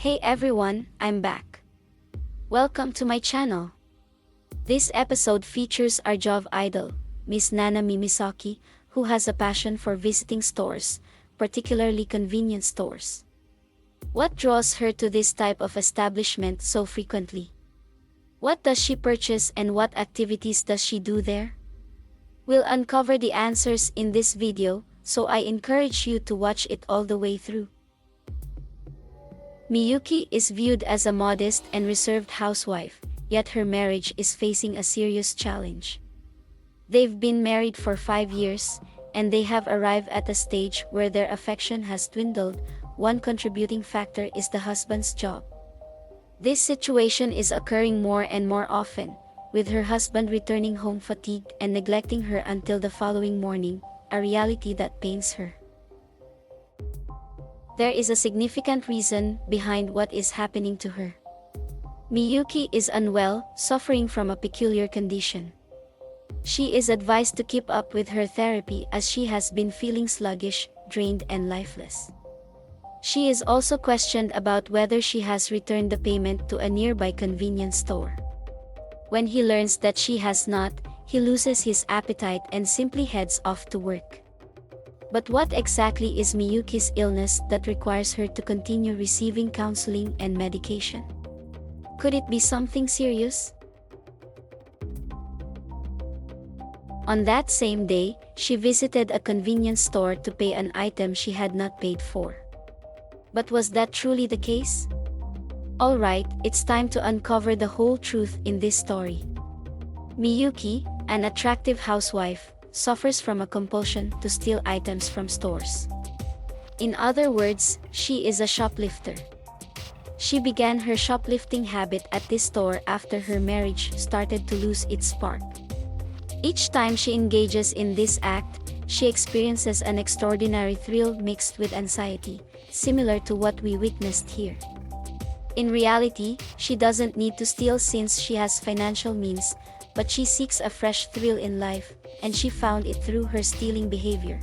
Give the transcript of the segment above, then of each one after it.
Hey everyone, I'm back. Welcome to my channel. This episode features our job idol, Miss NANAMI Misaki, who has a passion for visiting stores, particularly convenience stores. What draws her to this type of establishment so frequently? What does she purchase and what activities does she do there? We'll uncover the answers in this video, so I encourage you to watch it all the way through. Miyuki is viewed as a modest and reserved housewife, yet her marriage is facing a serious challenge. They've been married for 5 years, and they have arrived at a stage where their affection has dwindled. One contributing factor is the husband's job. This situation is occurring more and more often, with her husband returning home fatigued and neglecting her until the following morning, a reality that pains her. There is a significant reason behind what is happening to her. Miyuki is unwell, suffering from a peculiar condition. She is advised to keep up with her therapy as she has been feeling sluggish, drained and lifeless. She is also questioned about whether she has returned the payment to a nearby convenience store. When he learns that she has not, he loses his appetite and simply heads off to work. But what exactly is Miyuki's illness that requires her to continue receiving counseling and medication? Could it be something serious? On that same day, she visited a convenience store to pay an item she had not paid for. But was that truly the case? Alright, it's time to uncover the whole truth in this story. Miyuki, an attractive housewife, suffers from a compulsion to steal items from stores. In other words, she is a shoplifter. She began her shoplifting habit at this store after her marriage started to lose its spark. Each time she engages in this act, she experiences an extraordinary thrill mixed with anxiety, similar to what we witnessed here. In reality, she doesn't need to steal since she has financial means, but she seeks a fresh thrill in life, and she found it through her stealing behavior.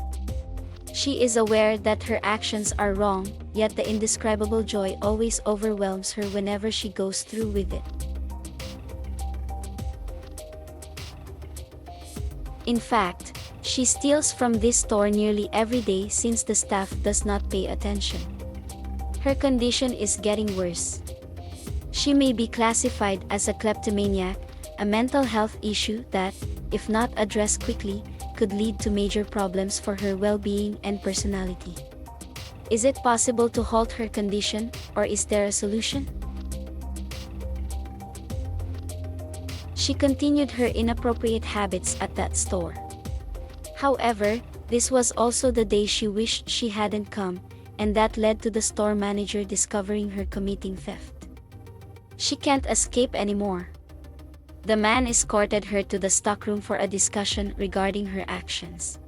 She is aware that her actions are wrong, yet the indescribable joy always overwhelms her whenever she goes through with it. In fact, she steals from this store nearly every day since the staff does not pay attention. Her condition is getting worse. She may be classified as a kleptomaniac, a mental health issue that, if not addressed quickly, could lead to major problems for her well-being and personality. Is it possible to halt her condition, or is there a solution? She continued her inappropriate habits at that store. However, this was also the day she wished she hadn't come, and that led to the store manager discovering her committing theft. She can't escape anymore. The man escorted her to the stockroom for a discussion regarding her actions.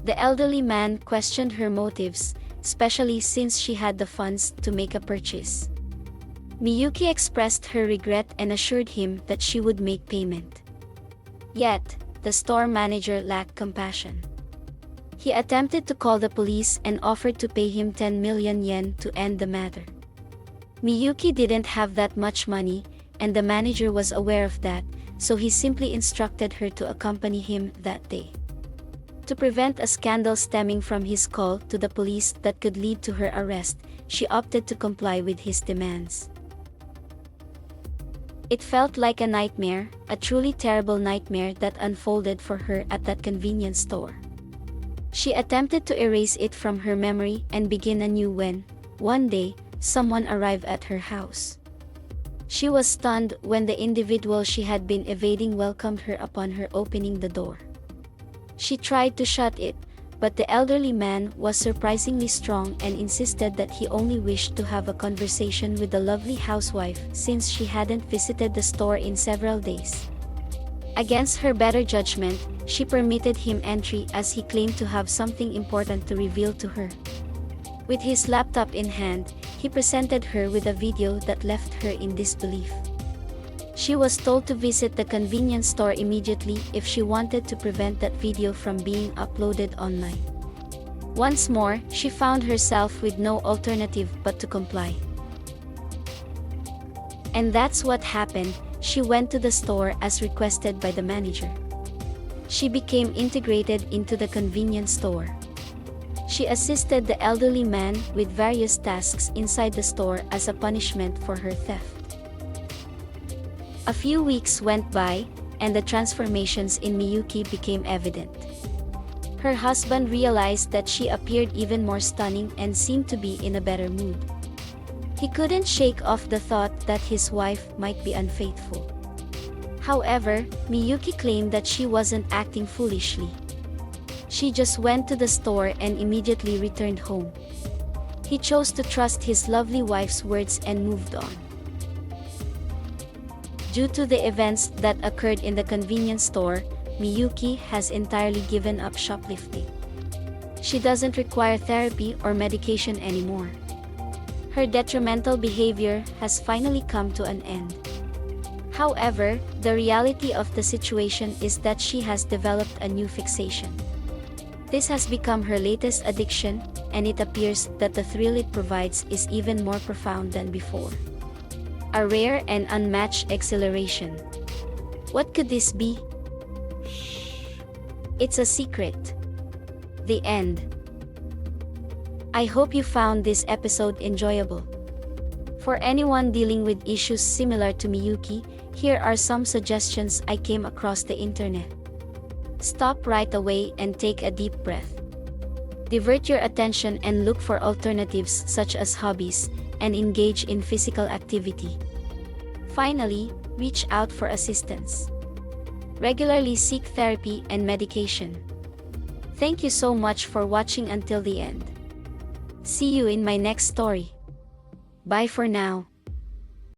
The elderly man questioned her motives, especially since she had the funds to make a purchase. Miyuki expressed her regret and assured him that she would make payment. Yet, the store manager lacked compassion. He attempted to call the police and offered to pay him 10 million yen to end the matter. Miyuki didn't have that much money, and the manager was aware of that, so he simply instructed her to accompany him that day. To prevent a scandal stemming from his call to the police that could lead to her arrest, she opted to comply with his demands. It felt like a nightmare, a truly terrible nightmare that unfolded for her at that convenience store. She attempted to erase it from her memory and begin anew when, one day, someone arrived at her house. She was stunned when the individual she had been evading welcomed her upon her opening the door. She tried to shut it, but the elderly man was surprisingly strong and insisted that he only wished to have a conversation with the lovely housewife since she hadn't visited the store in several days. Against her better judgment, she permitted him entry as he claimed to have something important to reveal to her. With his laptop in hand, he presented her with a video that left her in disbelief. She was told to visit the convenience store immediately if she wanted to prevent that video from being uploaded online. Once more, she found herself with no alternative but to comply. And that's what happened. She went to the store as requested by the manager. She became integrated into the convenience store. She assisted the elderly man with various tasks inside the store as a punishment for her theft. A few weeks went by, and the transformations in Miyuki became evident. Her husband realized that she appeared even more stunning and seemed to be in a better mood. He couldn't shake off the thought that his wife might be unfaithful. However, Miyuki claimed that she wasn't acting foolishly. She just went to the store and immediately returned home. He chose to trust his lovely wife's words and moved on. Due to the events that occurred in the convenience store, Miyuki has entirely given up shoplifting. She doesn't require therapy or medication anymore. Her detrimental behavior has finally come to an end. However, the reality of the situation is that she has developed a new fixation. This has become her latest addiction, and it appears that the thrill it provides is even more profound than before. A rare and unmatched exhilaration. What could this be? It's a secret. The end. I hope you found this episode enjoyable. For anyone dealing with issues similar to Miyuki, here are some suggestions I came across the internet. Stop right away and take a deep breath. Divert your attention and look for alternatives such as hobbies, and engage in physical activity. Finally, reach out for assistance. Regularly seek therapy and medication. Thank you so much for watching until the end. See you in my next story. Bye for now.